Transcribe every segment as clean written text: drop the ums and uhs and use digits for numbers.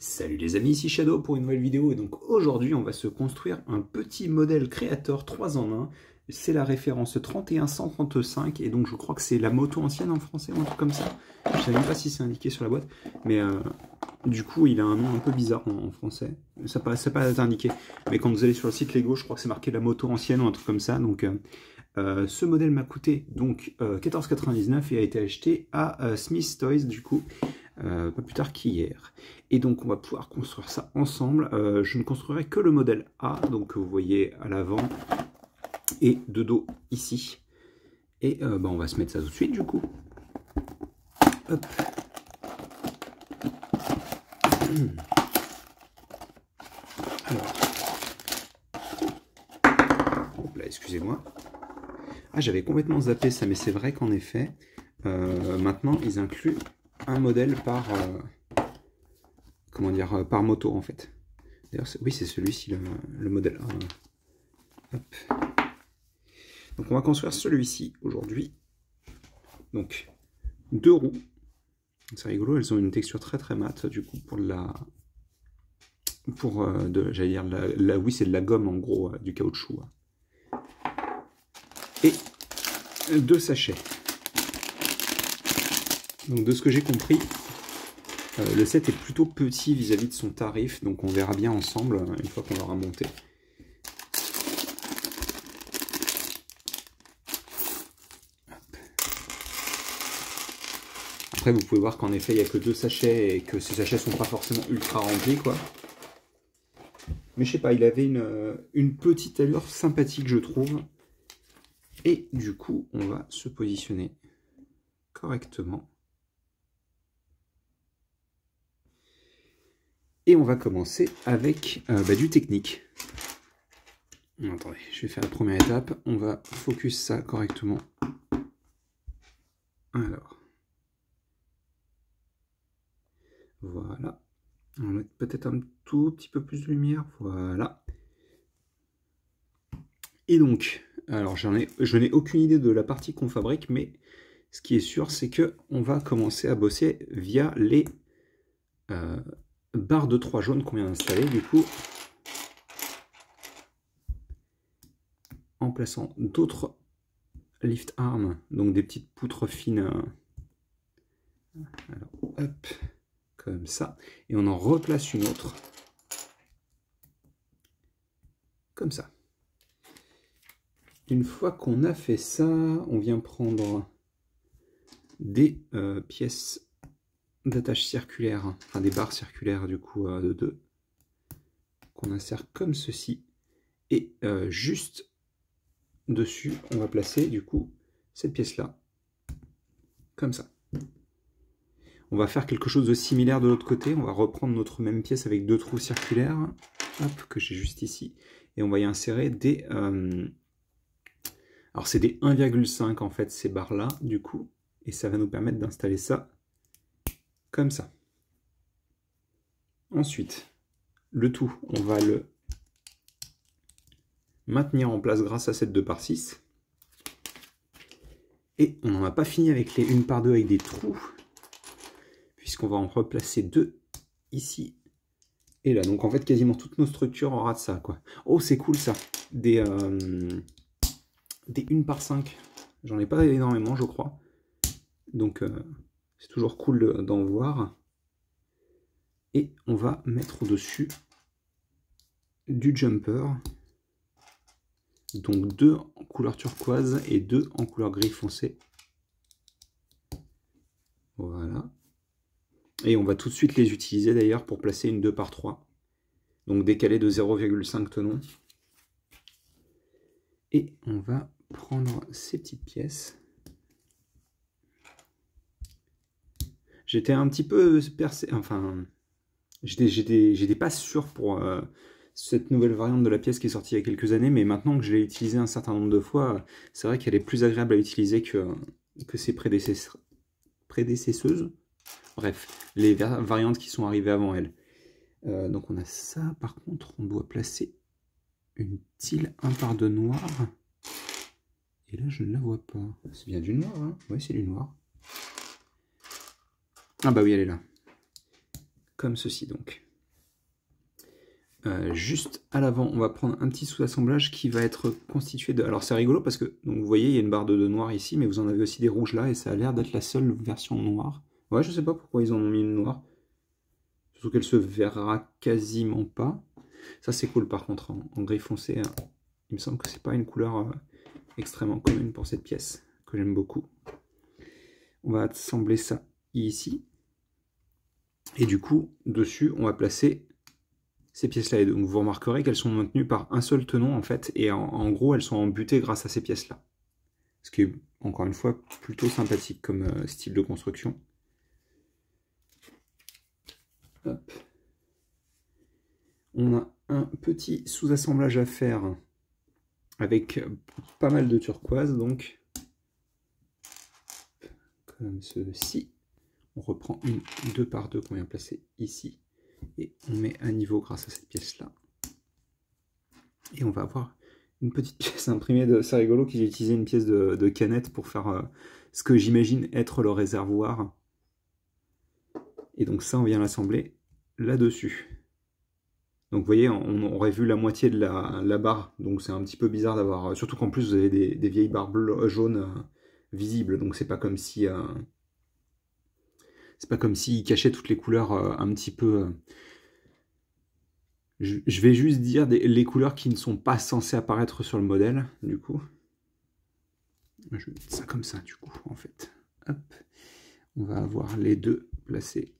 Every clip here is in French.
Salut les amis, ici Shadow pour une nouvelle vidéo et donc aujourd'hui on va se construire un petit modèle créateur 3 en 1. C'est la référence 31135 et donc je crois que c'est la moto ancienne en français ou un truc comme ça. Je ne sais même pas si c'est indiqué sur la boîte, mais du coup il a un nom un peu bizarre en français. Ça paraît pas indiqué, mais quand vous allez sur le site Lego je crois que c'est marqué la moto ancienne ou un truc comme ça. Donc ce modèle m'a coûté donc 14,99 et a été acheté à Smith Toys du coup. Pas plus tard qu'hier. Et donc on va pouvoir construire ça ensemble. Je ne construirai que le modèle A, donc vous voyez à l'avant et de dos ici. Et on va se mettre ça tout de suite du coup. Hop. Alors. Hop là, excusez-moi. Ah, j'avais complètement zappé ça, mais c'est vrai qu'en effet, maintenant ils incluent un modèle par par moto en fait. D'ailleurs oui, c'est celui-ci le modèle 1. Hop. Donc on va construire celui-ci aujourd'hui. Donc 2 roues, c'est rigolo, elles ont une texture très mate du coup j'allais dire oui, c'est de la gomme en gros, du caoutchouc. Et 2 sachets. Donc de ce que j'ai compris, le set est plutôt petit vis-à-vis de son tarif, donc on verra bien ensemble une fois qu'on l'aura monté. Après vous pouvez voir qu'en effet il n'y a que 2 sachets et que ces sachets sont pas forcément ultra remplis quoi. Mais je sais pas, il avait une petite allure sympathique je trouve. Et du coup on va se positionner correctement. Et on va commencer avec du technique. Attendez, je vais faire la première étape. On va focus ça correctement. Alors. Voilà. On va mettre peut-être un tout petit peu plus de lumière. Voilà. Et donc, alors je n'ai aucune idée de la partie qu'on fabrique, mais ce qui est sûr, c'est que on va commencer à bosser via les barres de 3 jaunes qu'on vient d'installer. Du coup, en plaçant d'autres lift arms, donc des petites poutres fines. Alors, hop, comme ça. Et on en replace une autre. Comme ça. Une fois qu'on a fait ça, on vient prendre des pièces d'attache circulaire, enfin des barres circulaires du coup de 2, qu'on insère comme ceci. Et juste dessus, on va placer du coup cette pièce-là, comme ça. On va faire quelque chose de similaire de l'autre côté. On va reprendre notre même pièce avec 2 trous circulaires, hop, que j'ai juste ici, et on va y insérer des... alors c'est des 1,5 en fait ces barres-là, du coup, et ça va nous permettre d'installer ça comme ça. Ensuite, le tout, on va le maintenir en place grâce à cette 2×6. Et on n'en a pas fini avec les 1×2 avec des trous, puisqu'on va en replacer 2 ici et là. Donc en fait quasiment toutes nos structures aura de ça quoi. Oh c'est cool ça, des 1×5. J'en ai pas énormément je crois. Donc c'est toujours cool d'en voir. Et on va mettre au-dessus du jumper. Donc 2 en couleur turquoise et 2 en couleur gris foncé. Voilà. Et on va tout de suite les utiliser d'ailleurs pour placer une 2×3. Donc décalé de 0,5 tenons. Et on va prendre ces petites pièces. J'étais un petit peu percé, enfin, j'étais pas sûr pour cette nouvelle variante de la pièce qui est sortie il y a quelques années, mais maintenant que je l'ai utilisée un certain nombre de fois, c'est vrai qu'elle est plus agréable à utiliser que ses prédécesseuses. Bref, les variantes qui sont arrivées avant elle. Donc on a ça, par contre, on doit placer une tile 1×2 noire. Et là, je ne la vois pas. C'est bien du noir, hein? Oui, c'est du noir. Ah bah oui, elle est là. Comme ceci, donc. juste à l'avant, on va prendre un petit sous-assemblage qui va être constitué de... Alors c'est rigolo parce que, donc, vous voyez, il y a une barre de noir ici, mais vous en avez aussi des rouges là, et ça a l'air d'être la seule version noire. Ouais, je sais pas pourquoi ils en ont mis une noire. Surtout qu'elle se verra quasiment pas. Ça c'est cool par contre, en gris foncé, il me semble que c'est pas une couleur extrêmement commune pour cette pièce, que j'aime beaucoup. On va assembler ça ici. Et du coup, dessus, on va placer ces pièces-là. Et donc vous remarquerez qu'elles sont maintenues par un seul tenon en fait, et en gros elles sont embutées grâce à ces pièces-là. Ce qui est, encore une fois, plutôt sympathique comme style de construction. Hop. On a un petit sous-assemblage à faire avec pas mal de turquoise, donc comme ceci. On reprend une 2 par 2 qu'on vient placer ici, et on met à niveau grâce à cette pièce-là. Et on va avoir une petite pièce imprimée de... C'est rigolo qu'ils aient utilisé une pièce de canette pour faire ce que j'imagine être le réservoir. Et donc ça, on vient l'assembler là-dessus. Donc vous voyez, on aurait vu la moitié de la barre, donc c'est un petit peu bizarre d'avoir... Surtout qu'en plus, vous avez des vieilles barres jaunes visibles, donc c'est pas comme si... c'est pas comme s'ils cachaient toutes les couleurs un petit peu... Je vais juste dire les couleurs qui ne sont pas censées apparaître sur le modèle, du coup. Je vais mettre ça comme ça, du coup, en fait. Hop. On va avoir les deux placés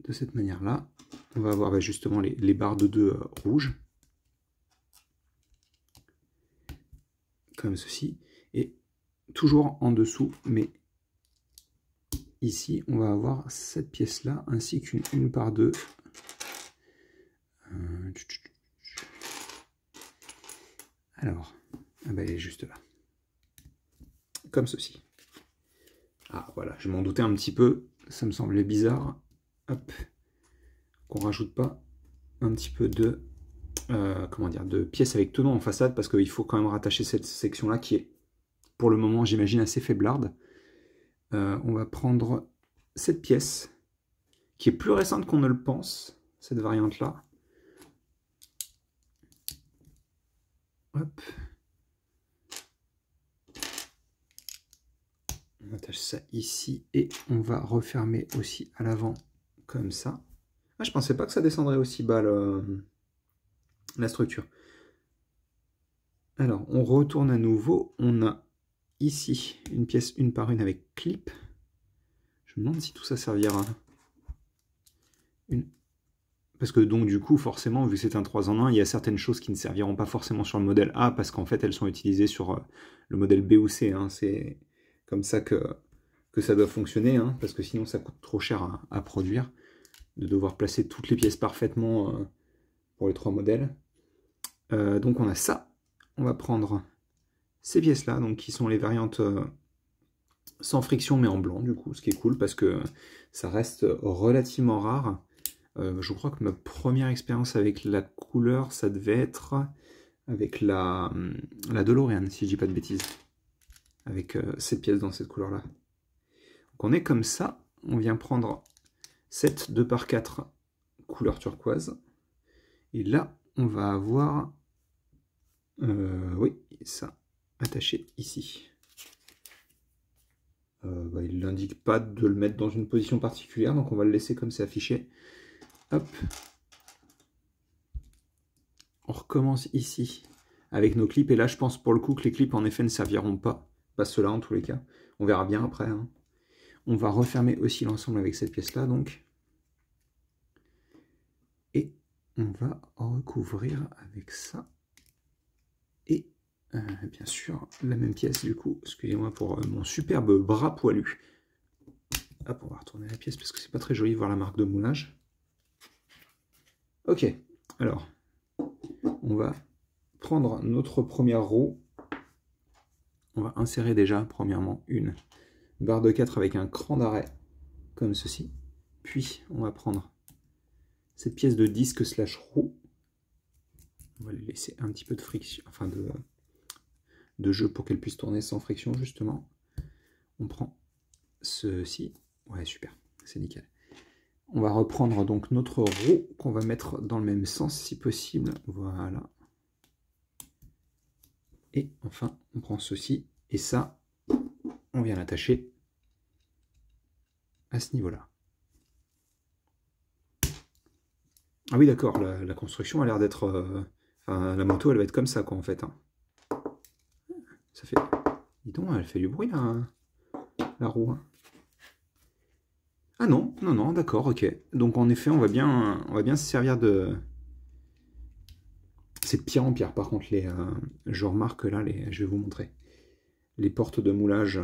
de cette manière-là. On va avoir justement les barres de 2 rouges. Comme ceci. Et toujours en dessous, mais ici, on va avoir cette pièce-là, ainsi qu'une par 2. Alors, ah ben, elle est juste là. Comme ceci. Ah voilà, je m'en doutais un petit peu, ça me semblait bizarre. Hop, qu'on rajoute pas un petit peu de, comment dire, de pièces avec tenon en façade, parce qu'il faut quand même rattacher cette section-là qui est, pour le moment, j'imagine, assez faiblarde. On va prendre cette pièce, qui est plus récente qu'on ne le pense, cette variante-là. Hop. On attache ça ici et on va refermer aussi à l'avant comme ça. Ah, je pensais pas que ça descendrait aussi bas la structure. Alors, on retourne à nouveau. On a ici une pièce une par une avec clip. Je me demande si tout ça servira. Parce que donc du coup, forcément, vu que c'est un 3 en 1, il y a certaines choses qui ne serviront pas forcément sur le modèle A, parce qu'en fait, elles sont utilisées sur le modèle B ou C. Hein. C'est comme ça que ça doit fonctionner, hein, parce que sinon ça coûte trop cher à produire, de devoir placer toutes les pièces parfaitement pour les 3 modèles. Donc on a ça. On va prendre ces pièces-là, donc qui sont les variantes sans friction, mais en blanc, du coup, ce qui est cool, parce que ça reste relativement rare. Je crois que ma première expérience avec la couleur, ça devait être avec la DeLorean, si je dis pas de bêtises. Avec cette pièce dans cette couleur-là. Donc on est comme ça. On vient prendre cette 2 par 4 couleur turquoise. Et là, on va avoir... oui, ça, attaché ici. Il n'indique pas de le mettre dans une position particulière, donc on va le laisser comme c'est affiché. Hop. On recommence ici avec nos clips. Et là, je pense pour le coup que les clips, en effet, ne serviront pas. Pas ceux-là, en tous les cas. On verra bien après. Hein. On va refermer aussi l'ensemble avec cette pièce-là, donc. Et on va recouvrir avec ça. Et bien sûr, la même pièce, du coup. Excusez-moi pour mon superbe bras poilu. Hop, on va retourner la pièce parce que c'est pas très joli de voir la marque de moulage. Ok, alors, on va prendre notre première roue. On va insérer déjà, premièrement, une barre de 4 avec un cran d'arrêt, comme ceci. Puis, on va prendre cette pièce de disque slash roue. On va lui laisser un petit peu de friction, enfin de jeu pour qu'elle puisse tourner sans friction, justement. On prend ceci. Ouais, super, c'est nickel. on va reprendre donc notre roue qu'on va mettre dans le même sens si possible. Voilà. Et enfin, on prend ceci et ça, on vient l'attacher à ce niveau-là. Ah oui, d'accord, la construction a l'air d'être... enfin, la moto, elle va être comme ça, quoi, en fait. Hein. Ça fait... Dis donc, elle fait du bruit, là, la roue. Hein. Ah non, non, non, d'accord, ok. Donc, en effet, on va bien se servir de... C'est de pierre en pierre, par contre, les... je remarque là, je vais vous montrer. Les portes de moulage...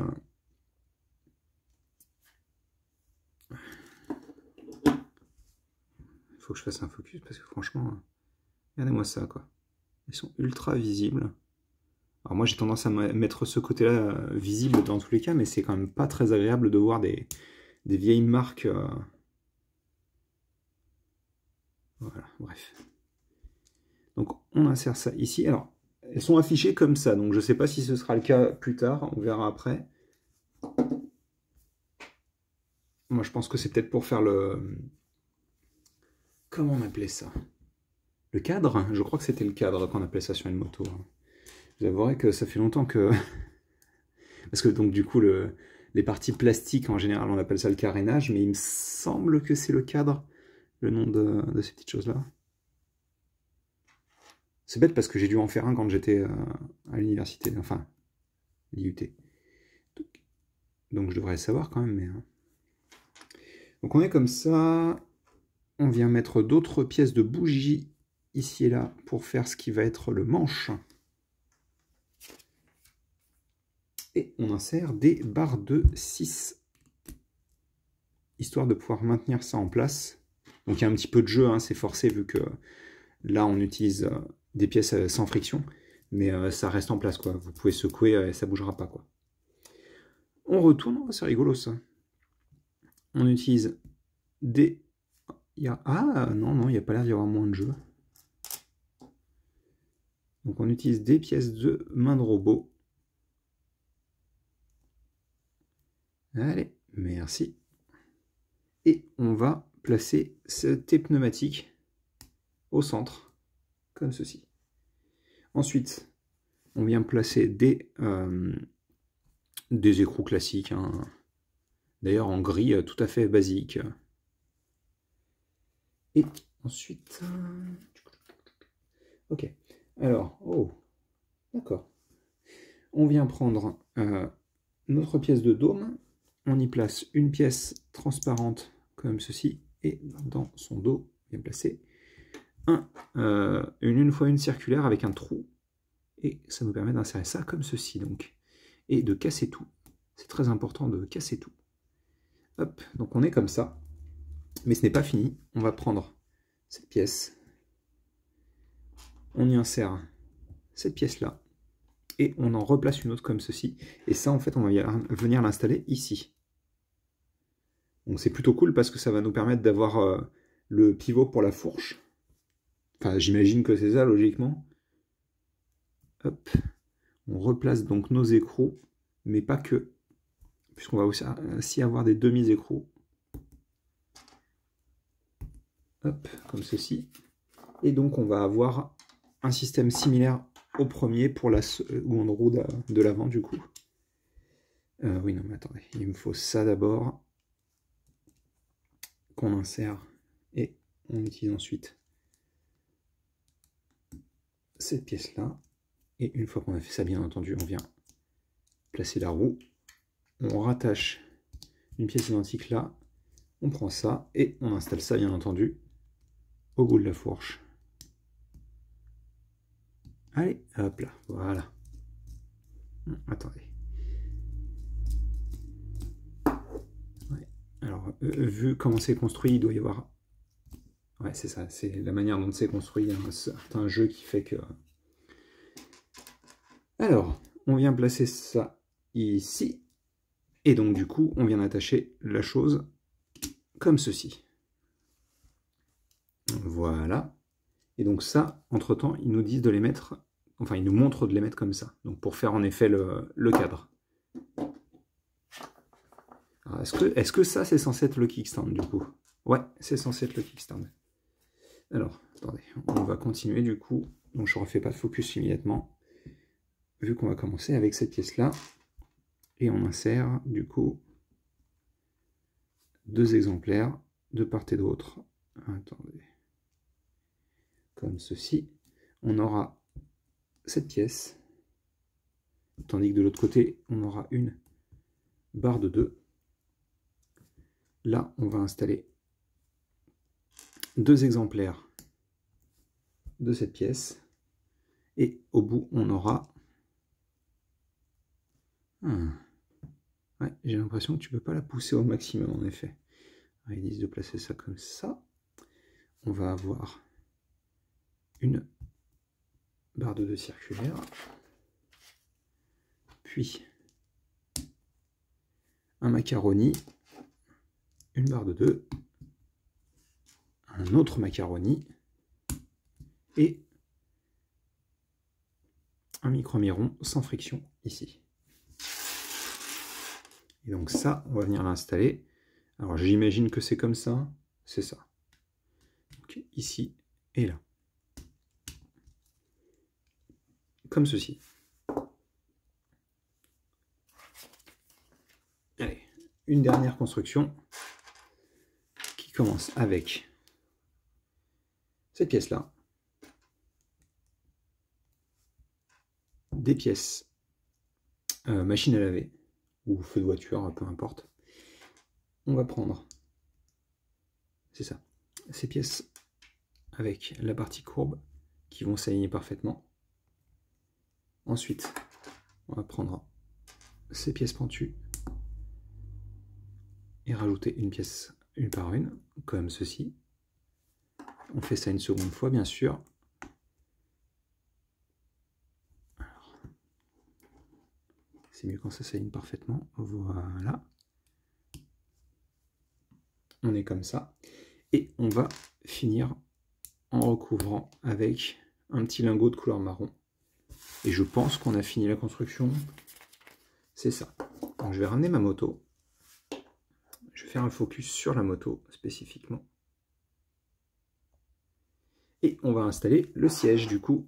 Il faut que je fasse un focus, parce que franchement... Regardez-moi ça, quoi. Ils sont ultra visibles. Alors moi, j'ai tendance à mettre ce côté-là visible dans tous les cas, mais c'est quand même pas très agréable de voir des vieilles marques. Voilà, bref. Donc, on insère ça ici. Alors, elles sont affichées comme ça, donc je ne sais pas si ce sera le cas plus tard, on verra après. Moi, je pense que c'est peut-être pour faire le... Comment on appelait ça? Le cadre? Je crois que c'était le cadre qu'on appelait ça sur une moto. Je vous avouerai que ça fait longtemps que... Parce que donc du coup, les parties plastiques, en général, on appelle ça le carénage, mais il me semble que c'est le cadre, le nom de ces petites choses-là. C'est bête parce que j'ai dû en faire un quand j'étais à l'université, enfin, l'IUT. Donc je devrais le savoir quand même, mais... Donc on est comme ça, on vient mettre d'autres pièces de bougie ici et là pour faire ce qui va être le manche. Et on insère des barres de 6, histoire de pouvoir maintenir ça en place. Donc il y a un petit peu de jeu, hein, c'est forcé vu que là on utilise des pièces sans friction, mais ça reste en place, quoi. Vous pouvez secouer et ça ne bougera pas, quoi. On retourne, c'est rigolo ça. On utilise des... Ah non, non, il n'y a pas l'air d'y avoir moins de jeu. Donc on utilise des pièces de main de robot. Allez, merci. Et on va placer ces pneumatiques au centre, comme ceci. Ensuite, on vient placer des écrous classiques, hein. D'ailleurs en gris tout à fait basique. Et ensuite... Ok, alors, oh, d'accord. On vient prendre notre pièce de dôme, on y place une pièce transparente comme ceci, et dans son dos, on vient placer une fois une circulaire avec un trou, et ça nous permet d'insérer ça comme ceci, donc, et de casser tout. C'est très important de casser tout. Hop, donc on est comme ça, mais ce n'est pas fini. On va prendre cette pièce, on y insère cette pièce-là, et on en replace une autre comme ceci. Et ça, en fait, on va venir l'installer ici. Donc c'est plutôt cool parce que ça va nous permettre d'avoir le pivot pour la fourche. Enfin, j'imagine que c'est ça, logiquement. Hop, on replace donc nos écrous, mais pas que, puisqu'on va aussi avoir des demi-écrous. Hop, comme ceci. Et donc on va avoir un système similaire au premier pour la seconde roue de l'avant du coup. Oui, non, mais attendez, il me faut ça d'abord, qu'on insère, et on utilise ensuite cette pièce-là. Et une fois qu'on a fait ça, bien entendu, on vient placer la roue, on rattache une pièce identique là, on prend ça, et on installe ça, bien entendu, au bout de la fourche. Allez, hop là, voilà. Attendez. Ouais. Alors, vu comment c'est construit, il doit y avoir... Ouais, c'est ça, c'est la manière dont c'est construit, un certain jeu qui fait que... Alors, on vient placer ça ici, et donc du coup, on vient attacher la chose comme ceci. Voilà. Et donc ça, entre-temps, ils nous disent de les mettre, enfin, ils nous montrent de les mettre comme ça, donc pour faire en effet le cadre. Est-ce que ça, c'est censé être le kickstand, du coup? Ouais, c'est censé être le kickstand. Alors, attendez, on va continuer du coup. Donc je ne refais pas de focus immédiatement. Vu qu'on va commencer avec cette pièce-là. Et on insère du coup 2 exemplaires de part et d'autre. Attendez. Comme ceci. On aura cette pièce. Tandis que de l'autre côté, on aura une barre de 2. Là, on va installer 2 exemplaires de cette pièce. Et au bout, on aura... Ouais, j'ai l'impression que tu ne peux pas la pousser au maximum, en effet. Ils disent de placer ça comme ça. On va avoir une barre de 2 circulaire. Puis un macaroni, une barre de 2, un autre macaroni et un micro-miron sans friction ici. Et donc ça, on va venir l'installer. Alors j'imagine que c'est comme ça, c'est ça. Donc, ici et là. Comme ceci. Allez, une dernière construction qui commence avec cette pièce-là. Des pièces machine à laver ou feu de voiture, peu importe. On va prendre, c'est ça, ces pièces avec la partie courbe qui vont s'aligner parfaitement. Ensuite, on va prendre ces pièces pentues et rajouter une pièce une par une, comme ceci. On fait ça une seconde fois, bien sûr. C'est mieux quand ça s'aligne parfaitement. Voilà. On est comme ça. Et on va finir en recouvrant avec un petit lingot de couleur marron. Et je pense qu'on a fini la construction. C'est ça. Donc je vais ramener ma moto. Je vais faire un focus sur la moto spécifiquement. Et on va installer le siège du coup.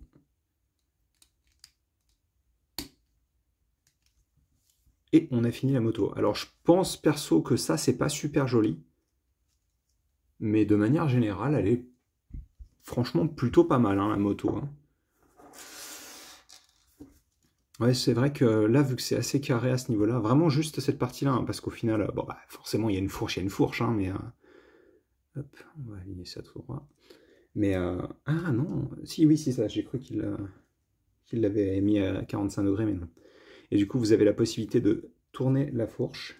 Et on a fini la moto. Alors je pense perso que ça c'est pas super joli. Mais de manière générale, elle est franchement plutôt pas mal, hein, la moto. Hein. Ouais, c'est vrai que là, vu que c'est assez carré à ce niveau-là, vraiment juste cette partie-là, hein, parce qu'au final, bon, bah, forcément, il y a une fourche, hein, mais... hop, on va aligner ça tout droit. Mais... ah non, si, oui, c'est ça, j'ai cru qu'il l'avait mis à 45 degrés, mais non. Et du coup, vous avez la possibilité de tourner la fourche.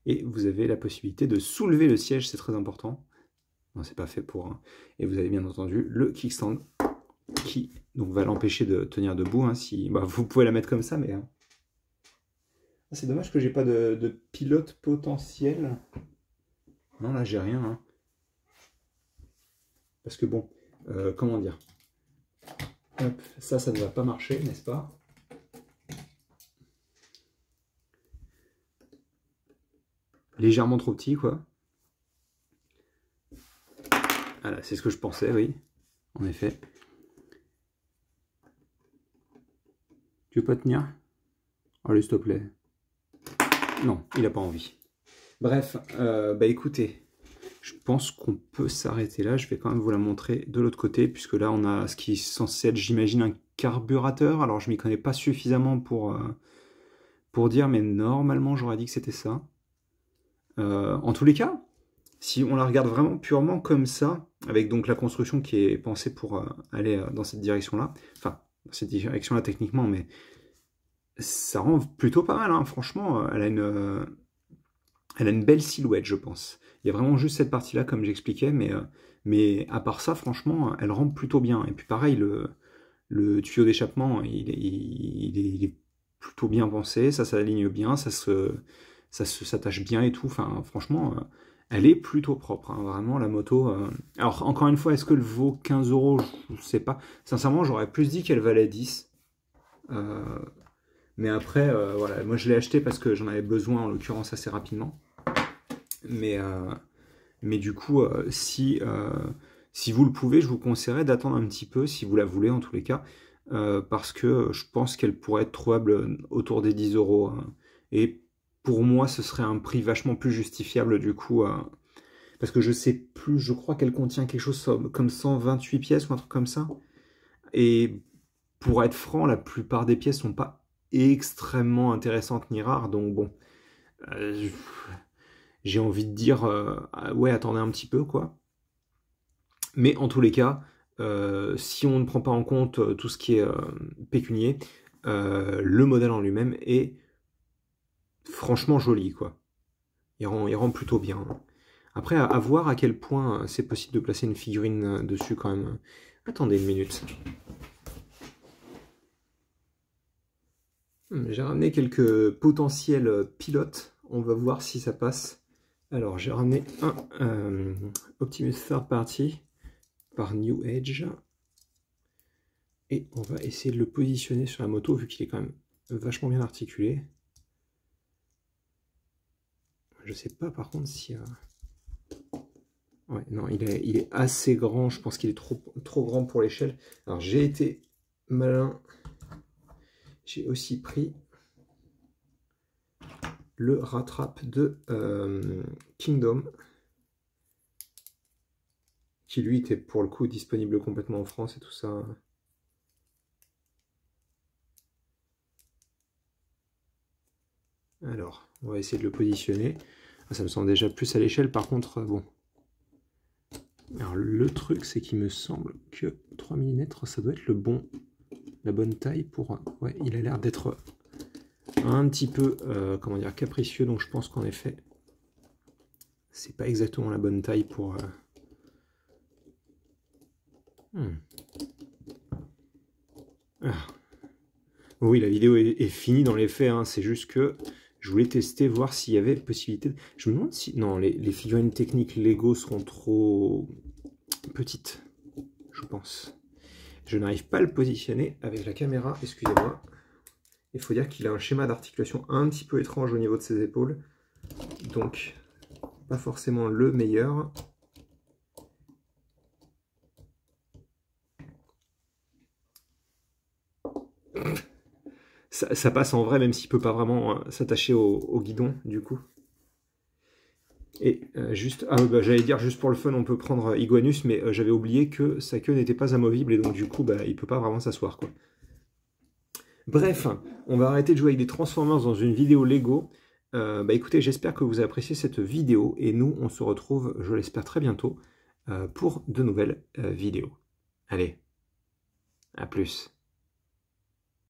Et vous avez la possibilité de soulever le siège, c'est très important. Non, c'est pas fait pour... Hein. Et vous avez bien entendu le kickstand qui donc va l'empêcher de tenir debout. Hein, si, bah, vous pouvez la mettre comme ça, mais... Hein. C'est dommage que j'ai pas de pilote potentiel. Non, là, j'ai rien. Hein. Parce que bon, comment dire, hop, ça ne va pas marcher, n'est-ce pas? Légèrement trop petit, quoi. Voilà, c'est ce que je pensais, oui. En effet. Tu veux pas tenir? Allez, s'il te plaît. Non, il n'a pas envie. Bref, bah écoutez, je pense qu'on peut s'arrêter là. Je vais quand même vous la montrer de l'autre côté, puisque là, on a ce qui est censé être, j'imagine, un carburateur. Alors, je m'y connais pas suffisamment pour dire, mais normalement, j'aurais dit que c'était ça. En tous les cas, si on la regarde vraiment purement comme ça, avec donc la construction qui est pensée pour aller dans cette direction-là, enfin, dans cette direction-là techniquement, mais ça rend plutôt pas mal, hein. Franchement, elle a une belle silhouette, je pense. Il y a vraiment juste cette partie-là, comme j'expliquais, mais à part ça, franchement, elle rend plutôt bien. Et puis pareil, le tuyau d'échappement, il est plutôt bien pensé, ça s'aligne bien, ça s'attache bien et tout. Enfin, franchement, elle est plutôt propre, hein, vraiment, la moto. Alors, encore une fois, est-ce qu'elle vaut 15 €? Je sais pas. Sincèrement, j'aurais plus dit qu'elle valait 10. Mais après, voilà, moi je l'ai acheté parce que j'en avais besoin, en l'occurrence, assez rapidement. Mais Mais du coup, si vous le pouvez, je vous conseillerais d'attendre un petit peu, si vous la voulez en tous les cas, parce que je pense qu'elle pourrait être trouvable autour des 10 €. Hein. Et pour moi, ce serait un prix vachement plus justifiable du coup, parce que je sais plus, je crois qu'elle contient quelque chose comme 128 pièces ou un truc comme ça. Et pour être franc, la plupart des pièces sont pas extrêmement intéressantes ni rares, donc bon, j'ai envie de dire, ouais, attendez un petit peu, quoi. Mais en tous les cas, si on ne prend pas en compte tout ce qui est pécunier, le modèle en lui-même est franchement joli, quoi. Il rend plutôt bien. Après, à voir à quel point c'est possible de placer une figurine dessus quand même. Attendez une minute. J'ai ramené quelques potentiels pilotes. On va voir si ça passe. Alors, j'ai ramené un Optimus Third Party par New Age. Et on va essayer de le positionner sur la moto, vu qu'il est quand même vachement bien articulé. Je sais pas par contre si... Ouais, non, il est assez grand. Je pense qu'il est trop grand pour l'échelle. Alors, j'ai été malin. J'ai aussi pris le rattrape de Kingdom, qui lui était pour le coup disponible complètement en France et tout ça. Alors, on va essayer de le positionner. Ça me semble déjà plus à l'échelle, par contre, bon. Alors, le truc, c'est qu'il me semble que 3 mm, ça doit être la bonne taille pour... Ouais, il a l'air d'être un petit peu, comment dire, capricieux, donc je pense qu'en effet, c'est pas exactement la bonne taille pour... Ah. Oui, la vidéo est finie dans les faits, hein. C'est juste que je voulais tester, voir s'il y avait possibilité... Je me demande si... Non, les figurines techniques Lego seront trop petites, je pense. Je n'arrive pas à le positionner avec la caméra, excusez-moi. Il faut dire qu'il a un schéma d'articulation un petit peu étrange au niveau de ses épaules. Donc, pas forcément le meilleur. Ça passe en vrai, même s'il peut pas vraiment s'attacher au guidon, du coup. Et juste, bah, j'allais dire juste pour le fun, on peut prendre Iguanus, mais j'avais oublié que sa queue n'était pas amovible, et donc du coup, bah, il peut pas vraiment s'asseoir, quoi. Bref, on va arrêter de jouer avec des Transformers dans une vidéo Lego. Bah écoutez, j'espère que vous avez apprécié cette vidéo, et nous, on se retrouve, je l'espère, très bientôt, pour de nouvelles vidéos. Allez, à plus.